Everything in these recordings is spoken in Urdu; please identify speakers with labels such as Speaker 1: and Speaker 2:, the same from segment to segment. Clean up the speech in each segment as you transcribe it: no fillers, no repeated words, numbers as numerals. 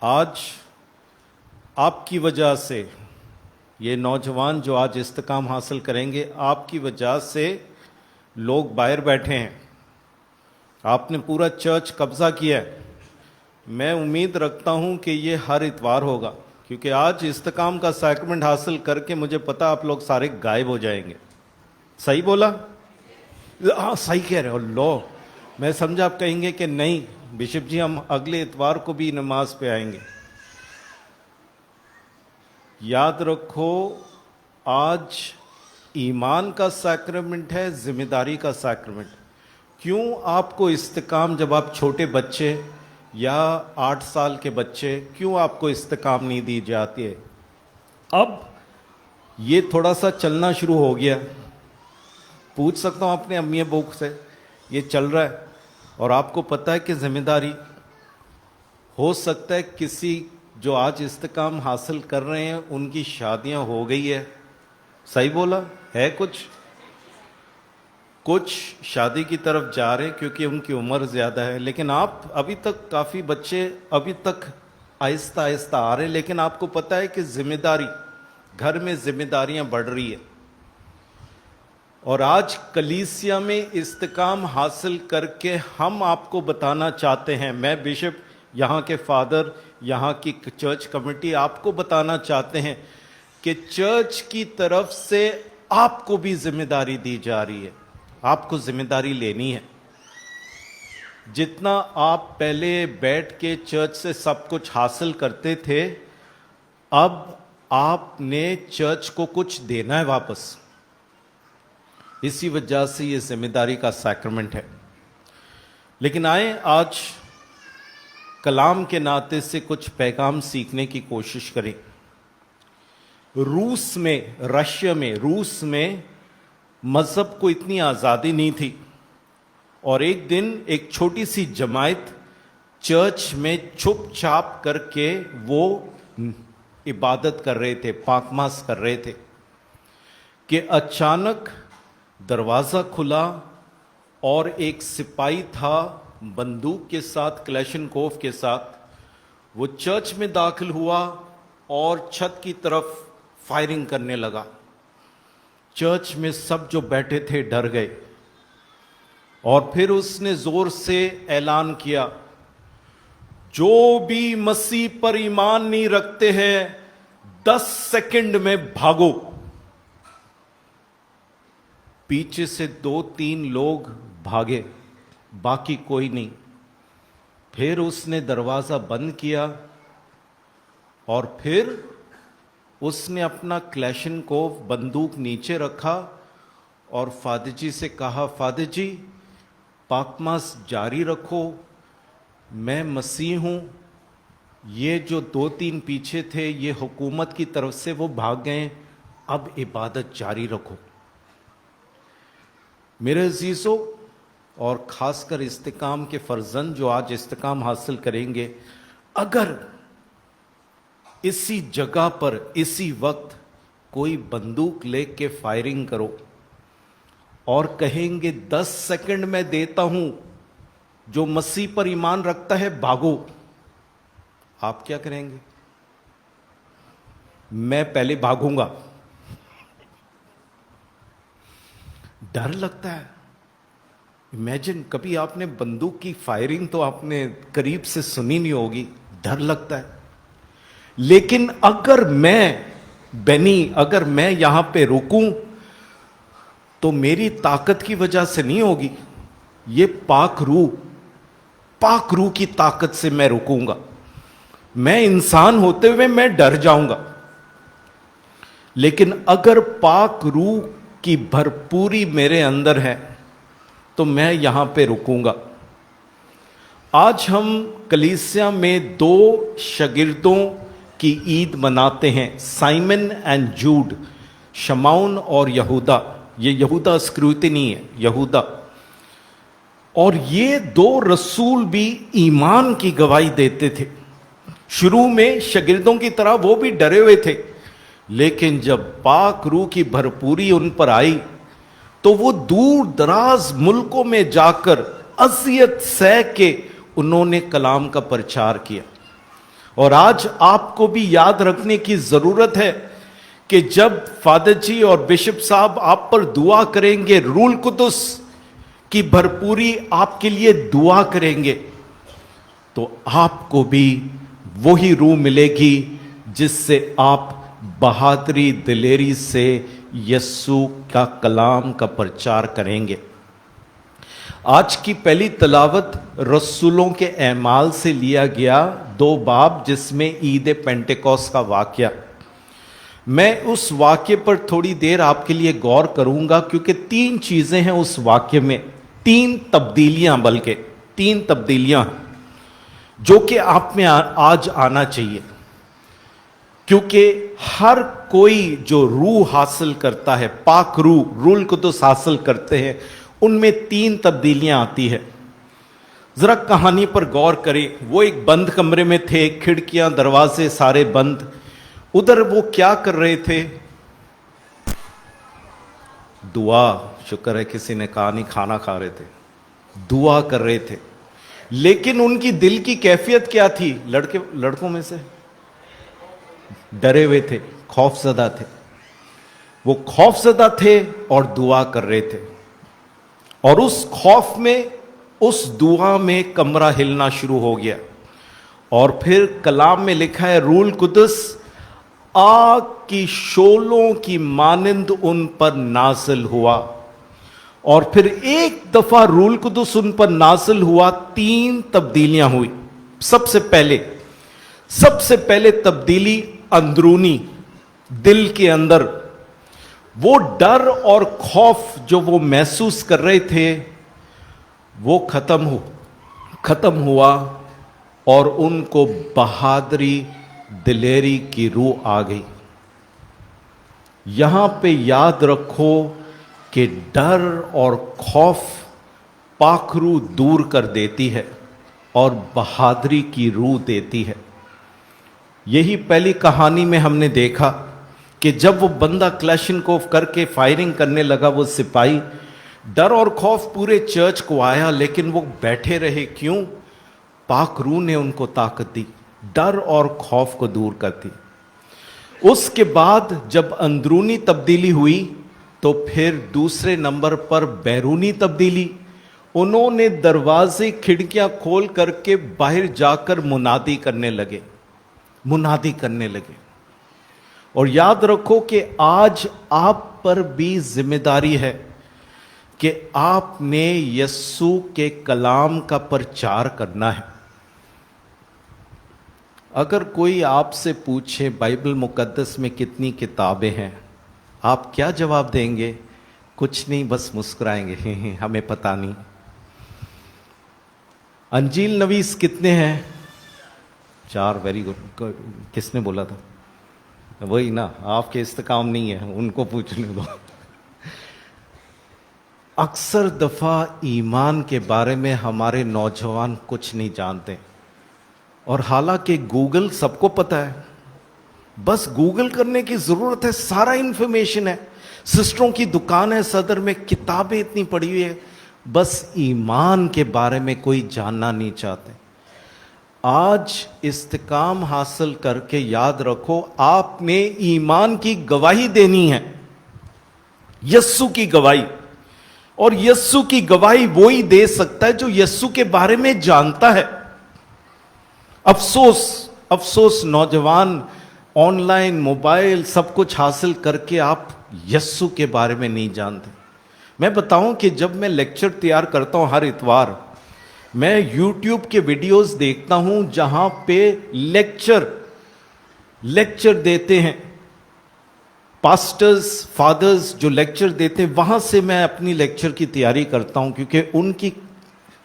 Speaker 1: آج آپ کی وجہ سے یہ نوجوان جو آج استقام حاصل کریں گے، آپ کی وجہ سے لوگ باہر بیٹھے ہیں. آپ نے پورا چرچ قبضہ کیا ہے. میں امید رکھتا ہوں کہ یہ ہر اتوار ہوگا، کیونکہ آج استقام کا سیکرمنٹ حاصل کر کے مجھے پتا آپ لوگ سارے غائب ہو جائیں گے. صحیح بولا؟ ہاں صحیح کہہ رہے ہو. لو میں سمجھا آپ کہیں گے کہ نہیں بشپ جی ہم اگلے اتوار کو بھی نماز پہ آئیں گے. یاد رکھو آج ایمان کا سیکرمنٹ ہے، ذمہ داری کا سیکرمنٹ. کیوں آپ کو استقام، جب آپ چھوٹے بچے یا 8 سال کے بچے، کیوں آپ کو استقام نہیں دی جاتی ہے؟ اب یہ تھوڑا سا چلنا شروع ہو گیا. پوچھ سکتا ہوں اپنے امی ابو سے، یہ چل رہا ہے اور آپ کو پتہ ہے کہ ذمہ داری ہو سکتا ہے کسی جو آج استقام حاصل کر رہے ہیں ان کی شادیاں ہو گئی ہے. صحیح بولا ہے؟ کچھ شادی کی طرف جا رہے ہیں کیونکہ ان کی عمر زیادہ ہے، لیکن آپ ابھی تک کافی بچے ابھی تک آہستہ آہستہ آ رہے ہیں. لیکن آپ کو پتہ ہے کہ ذمہ داری، گھر میں ذمہ داریاں بڑھ رہی ہیں. اور آج کلیسیا میں استقام حاصل کر کے ہم آپ کو بتانا چاہتے ہیں، میں بشپ، یہاں کے فادر، یہاں کی چرچ کمیٹی آپ کو بتانا چاہتے ہیں کہ چرچ کی طرف سے آپ کو بھی ذمہ داری دی جا رہی ہے. آپ کو ذمہ داری لینی ہے. جتنا آپ پہلے بیٹھ کے چرچ سے سب کچھ حاصل کرتے تھے، اب آپ نے چرچ کو کچھ دینا ہے واپس. اسی وجہ سے یہ ذمہ داری کا سیکرمنٹ ہے. لیکن آئیں آج کلام کے ناطے سے کچھ پیغام سیکھنے کی کوشش کریں. رشیا میں روس میں مذہب کو اتنی آزادی نہیں تھی، اور ایک دن ایک چھوٹی سی جماعت چرچ میں چھپ چھاپ کر کے وہ عبادت کر رہے تھے، پاکماز کر رہے تھے کہ اچانک دروازہ کھلا اور ایک سپاہی تھا بندوق کے ساتھ، کلیشنکوف کے ساتھ. وہ چرچ میں داخل ہوا اور چھت کی طرف فائرنگ کرنے لگا. چرچ میں سب جو بیٹھے تھے ڈر گئے، اور پھر اس نے زور سے اعلان کیا، جو بھی مسیح پر ایمان نہیں رکھتے ہیں 10 سیکنڈ میں بھاگو. پیچھے سے 2-3 لوگ بھاگے، باقی کوئی نہیں. پھر اس نے دروازہ بند کیا اور پھر اس نے اپنا کلیشنکوف بندوق نیچے رکھا اور فادر جی سے کہا، فادر جی پاکماز جاری رکھو، میں مسیح ہوں. یہ جو 2-3 پیچھے تھے یہ حکومت کی طرف سے وہ بھاگ گئے، اب عبادت جاری رکھو. میرے عزیزو، اور خاص کر استقام کے فرزند جو آج استقام حاصل کریں گے، اگر اسی جگہ پر اسی وقت کوئی بندوق لے کے فائرنگ کرو اور کہیں گے 10 سیکنڈ میں دیتا ہوں، جو مسیح پر ایمان رکھتا ہے بھاگو، آپ کیا کریں گے؟ میں پہلے بھاگوں گا. ڈر لگتا ہے. امیجن، کبھی آپ نے بندوق کی فائرنگ تو آپ نے قریب سے سنی نہیں ہوگی، ڈر لگتا ہے. لیکن اگر میں یہاں پہ رکوں تو میری طاقت کی وجہ سے نہیں ہوگی، یہ پاک روح کی طاقت سے میں رکوں گا. میں انسان ہوتے ہوئے میں ڈر جاؤں گا، لیکن اگر پاک روح کی بھرپوری میرے اندر ہے تو میں یہاں پہ رکوں گا. آج ہم کلیسیا میں 2 شاگردوں کی عید مناتے ہیں، سائمن اینڈ جوڈ، شمعون اور یہودا. یہ یہودا اسکریوتی نہیں ہے، یہودا. اور یہ 2 رسول بھی ایمان کی گواہی دیتے تھے. شروع میں شاگردوں کی طرح وہ بھی ڈرے ہوئے تھے، لیکن جب پاک روح کی بھرپوری ان پر آئی تو وہ دور دراز ملکوں میں جا کر اذیت سہ کے انہوں نے کلام کا پرچار کیا. اور آج آپ کو بھی یاد رکھنے کی ضرورت ہے کہ جب فادر جی اور بشپ صاحب آپ پر دعا کریں گے، روح القدس کی بھرپوری آپ کے لیے دعا کریں گے، تو آپ کو بھی وہی روح ملے گی جس سے آپ بہادری دلیری سے یسوع کا کلام کا پرچار کریں گے۔ آج کی پہلی تلاوت رسولوں کے اعمال سے لیا گیا 2 باب، جس میں عید پینٹیکوس کا واقعہ۔ میں اس واقعے پر تھوڑی دیر آپ کے لیے غور کروں گا، کیونکہ 3 چیزیں ہیں اس واقعے میں، 3 تبدیلیاں، بلکہ 3 تبدیلیاں جو کہ آپ میں آج آنا چاہیے، کیونکہ ہر کوئی جو روح حاصل کرتا ہے، پاک روح القدس حاصل کرتے ہیں، ان میں 3 تبدیلیاں آتی ہے۔ ذرا کہانی پر غور کریں۔ وہ ایک بند کمرے میں تھے، کھڑکیاں دروازے سارے بند۔ ادھر وہ کیا کر رہے تھے؟ دعا، شکر ہے کسی نے کہا نہیں کھانا کھا رہے تھے، دعا کر رہے تھے۔ لیکن ان کی دل کی کیفیت کیا تھی؟ لڑکوں میں سے ڈرے ہوئے تھے، خوف زدہ تھے۔ وہ خوف زدہ تھے اور دعا کر رہے تھے، اور اس خوف میں، اس دعا میں کمرہ ہلنا شروع ہو گیا۔ اور پھر کلام میں لکھا ہے روح القدس آگ کی شعلوں کی مانند ان پر نازل ہوا، اور پھر ایک دفعہ روح القدس ان پر نازل ہوا، 3 تبدیلیاں ہوئی۔ سب سے پہلے تبدیلی اندرونی، دل کے اندر وہ ڈر اور خوف جو وہ محسوس کر رہے تھے وہ ختم ہوا، اور ان کو بہادری دلیری کی روح آ گئی۔ یہاں پہ یاد رکھو کہ ڈر اور خوف پاک روح دور کر دیتی ہے اور بہادری کی روح دیتی ہے۔ یہی پہلی کہانی میں ہم نے دیکھا کہ جب وہ بندہ کلاشنکوف کر کے فائرنگ کرنے لگا، وہ سپاہی، ڈر اور خوف پورے چرچ کو آیا، لیکن وہ بیٹھے رہے۔ کیوں؟ پاک روح نے ان کو طاقت دی، ڈر اور خوف کو دور کرتی۔ اس کے بعد جب اندرونی تبدیلی ہوئی تو پھر دوسرے نمبر پر بیرونی تبدیلی۔ انہوں نے دروازے کھڑکیاں کھول کر کے باہر جا کر منادی کرنے لگے۔ اور یاد رکھو کہ آج آپ پر بھی ذمہ داری ہے کہ آپ نے یسوع کے کلام کا پرچار کرنا ہے۔ اگر کوئی آپ سے پوچھے بائبل مقدس میں کتنی کتابیں ہیں، آپ کیا جواب دیں گے؟ کچھ نہیں، بس مسکرائیں گے، ہمیں پتہ نہیں۔ انجیل نویس کتنے ہیں؟ 4۔ Very good. کس نے بولا تھا؟ وہی نا، آپ کے استقام نہیں ہے، ان کو پوچھنے دو۔ اکثر دفعہ ایمان کے بارے میں ہمارے نوجوان کچھ نہیں جانتے، اور حالانکہ گوگل سب کو پتا ہے، بس گوگل کرنے کی ضرورت ہے، سارا انفارمیشن ہے۔ سسٹروں کی دکان ہے صدر میں، کتابیں اتنی پڑھی ہوئی ہے، بس ایمان کے بارے میں کوئی جاننا نہیں چاہتے۔ آج استقام حاصل کر کے یاد رکھو، آپ نے ایمان کی گواہی دینی ہے، یسوع کی گواہی۔ اور یسوع کی گواہی وہی دے سکتا ہے جو یسوع کے بارے میں جانتا ہے۔ افسوس نوجوان آن لائن، موبائل، سب کچھ حاصل کر کے آپ یسوع کے بارے میں نہیں جانتے۔ میں بتاؤں کہ جب میں لیکچر تیار کرتا ہوں ہر اتوار، میں یوٹیوب کے ویڈیوز دیکھتا ہوں جہاں پہ لیکچر دیتے ہیں، پاسٹرز، فادرز جو لیکچر دیتے ہیں، وہاں سے میں اپنی لیکچر کی تیاری کرتا ہوں، کیونکہ ان کی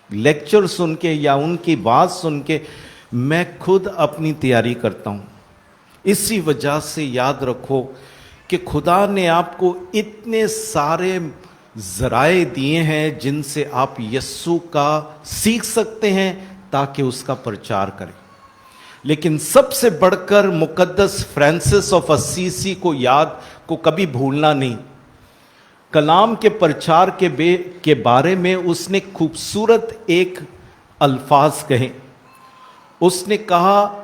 Speaker 1: لیکچر سن کے یا ان کی بات سن کے میں خود اپنی تیاری کرتا ہوں۔ اسی وجہ سے یاد رکھو کہ خدا نے آپ کو اتنے سارے ذرائع دیے ہیں جن سے آپ یسوع کا سیکھ سکتے ہیں تاکہ اس کا پرچار کریں۔ لیکن سب سے بڑھ کر مقدس فرانسس آف اسیسی کو کبھی بھولنا نہیں۔ کلام کے پرچار کے بارے میں اس نے خوبصورت ایک الفاظ کہے۔ اس نے کہا،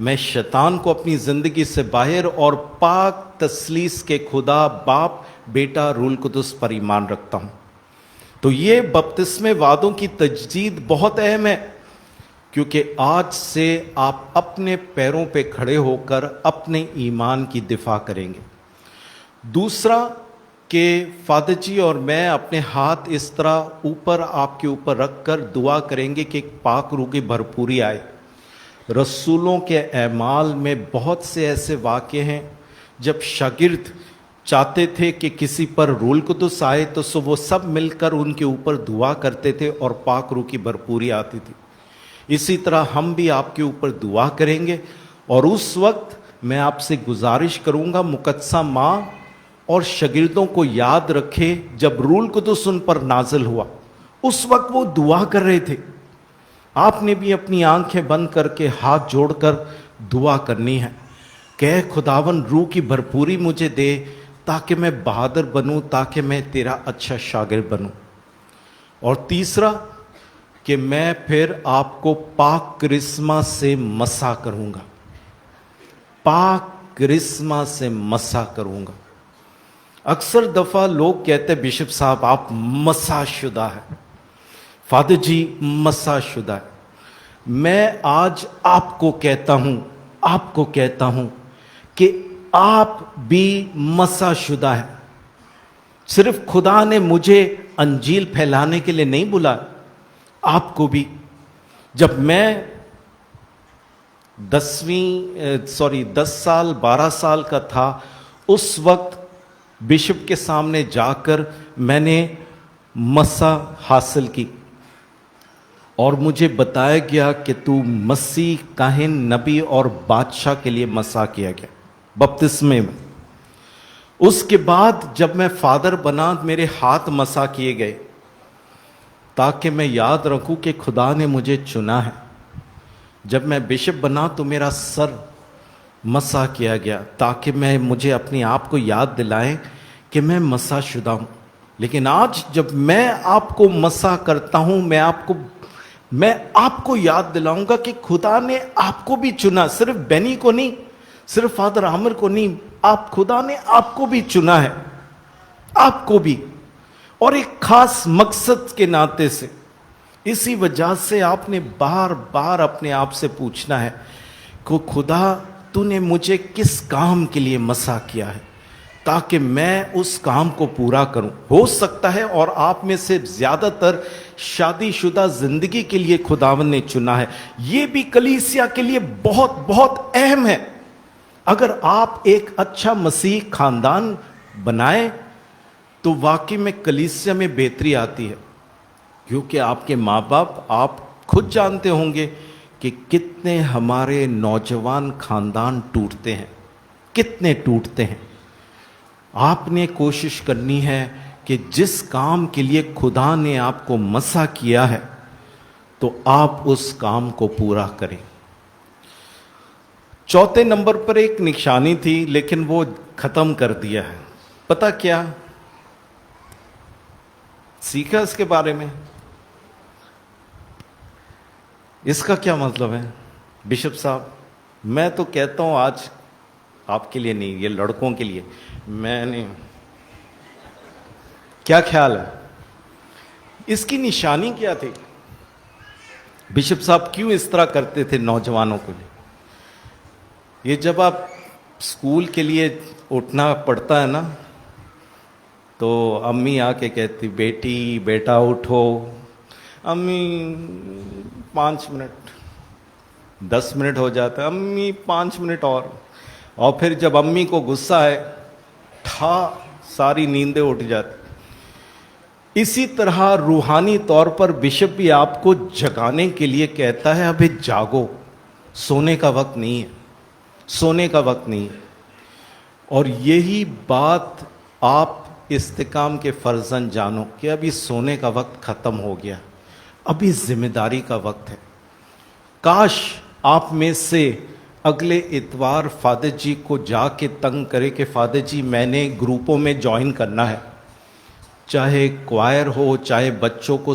Speaker 1: میں شیطان کو اپنی زندگی سے باہر اور پاک تثلیث کے خدا باپ بیٹا روح القدس پر ایمان رکھتا ہوں۔ تو یہ بپتسمے وعدوں کی تجدید بہت اہم ہے، کیونکہ آج سے آپ اپنے پیروں پہ کھڑے ہو کر اپنے ایمان کی دفاع کریں گے۔ دوسرا کہ فادر جی اور میں اپنے ہاتھ اس طرح اوپر آپ کے اوپر رکھ کر دعا کریں گے کہ ایک پاک روح کی بھرپوری آئے۔ رسولوں کے اعمال میں بہت سے ایسے واقعے ہیں جب شاگرد چاہتے تھے کہ کسی پر روح القدس آئے تو وہ سب مل کر ان کے اوپر دعا کرتے تھے اور پاک روح کی بھرپوری آتی تھی۔ اسی طرح ہم بھی آپ کے اوپر دعا کریں گے، اور اس وقت میں آپ سے گزارش کروں گا مقدسہ ماں اور شاگردوں کو یاد رکھے جب روح القدس ان پر نازل ہوا اس وقت وہ دعا کر رہے تھے۔ آپ نے بھی اپنی آنکھیں بند کر کے ہاتھ جوڑ کر دعا کرنی ہے کہ اے خداوند روح کی بھرپوری مجھے دے تاکہ میں بہادر بنوں، تاکہ میں تیرا اچھا شاگرد بنوں۔ اور تیسرا کہ میں پھر آپ کو پاک کرسمہ سے مسح کروں گا، پاک کرسمہ سے مسح کروں گا۔ اکثر دفعہ لوگ کہتے ہیں بشپ صاحب آپ مسح شدہ ہیں، فادر جی مسح شدہ ہے۔ میں آج آپ کو کہتا ہوں کہ آپ بھی مسح شدہ ہیں۔ صرف خدا نے مجھے انجیل پھیلانے کے لیے نہیں بلایا، آپ کو بھی۔ جب میں 10 سال 12 سال کا تھا اس وقت بشپ کے سامنے جا کر میں نے مسح حاصل کی، اور مجھے بتایا گیا کہ تو مسیح، کاہن، نبی اور بادشاہ کے لیے مسح کیا گیا بپتسمے میں۔ اس کے بعد جب میں فادر بنا میرے ہاتھ مسح کیے گئے تاکہ میں یاد رکھوں کہ خدا نے مجھے چنا ہے۔ جب میں بشپ بنا تو میرا سر مسح کیا گیا تاکہ مجھے اپنے آپ کو یاد دلائیں کہ میں مسح شدہ ہوں۔ لیکن آج جب میں آپ کو مسح کرتا ہوں میں آپ کو یاد دلاؤں گا کہ خدا نے آپ کو بھی چنا، صرف بینی کو نہیں، صرف فادر عامر کو نہیں، خدا نے آپ کو بھی چنا ہے، آپ کو بھی، اور ایک خاص مقصد کے ناطے سے۔ اسی وجہ سے آپ نے بار بار اپنے آپ سے پوچھنا ہے کہ خدا تو نے مجھے کس کام کے لیے مسح کیا ہے تاکہ میں اس کام کو پورا کروں۔ ہو سکتا ہے اور آپ میں سے زیادہ تر شادی شدہ زندگی کے لیے خداوند نے چنا ہے۔ یہ بھی کلیسیا کے لیے بہت بہت اہم ہے۔ اگر آپ ایک اچھا مسیح خاندان بنائیں تو واقعی میں کلیسیا میں بہتری آتی ہے، کیونکہ آپ کے ماں باپ، آپ خود جانتے ہوں گے کہ کتنے ہمارے نوجوان خاندان ٹوٹتے ہیں، کتنے ٹوٹتے ہیں۔ آپ نے کوشش کرنی ہے کہ جس کام کے لیے خدا نے آپ کو مسح کیا ہے تو آپ اس کام کو پورا کریں۔ چوتھے نمبر پر ایک نشانی تھی لیکن وہ ختم کر دیا ہے۔ پتہ کیا سیکھا اس کے بارے میں؟ اس کا کیا مطلب ہے بشپ صاحب؟ میں تو کہتا ہوں آج آپ کے لیے نہیں، یہ لڑکوں کے لیے، میں نے کیا خیال ہے اس کی نشانی کیا تھی؟ بشپ صاحب کیوں اس طرح کرتے تھے نوجوانوں کے لیے؟ یہ جب آپ اسکول کے لیے اٹھنا پڑتا ہے نا تو امی آ کے کہتی بیٹی بیٹا اٹھو، امی 5 منٹ، 10 منٹ ہو جاتا ہے، امی 5 منٹ اور پھر جب امی کو غصہ ہے ساری نیندیں اٹھ جاتی۔ اسی طرح روحانی طور پر بشپ بھی آپ کو جگانے کے لیے کہتا ہے ابھی جاگو، سونے کا وقت نہیں ہے، سونے کا وقت نہیں ہے۔ اور یہی بات آپ استقام کے فرزن جانو کہ ابھی سونے کا وقت ختم ہو گیا، ابھی ذمہ داری کا وقت ہے۔ کاش آپ میں سے اگلے اتوار فادر جی کو جا کے تنگ کرے کہ فادر جی میں نے گروپوں میں جوائن کرنا ہے، چاہے کوائر ہو، چاہے بچوں کو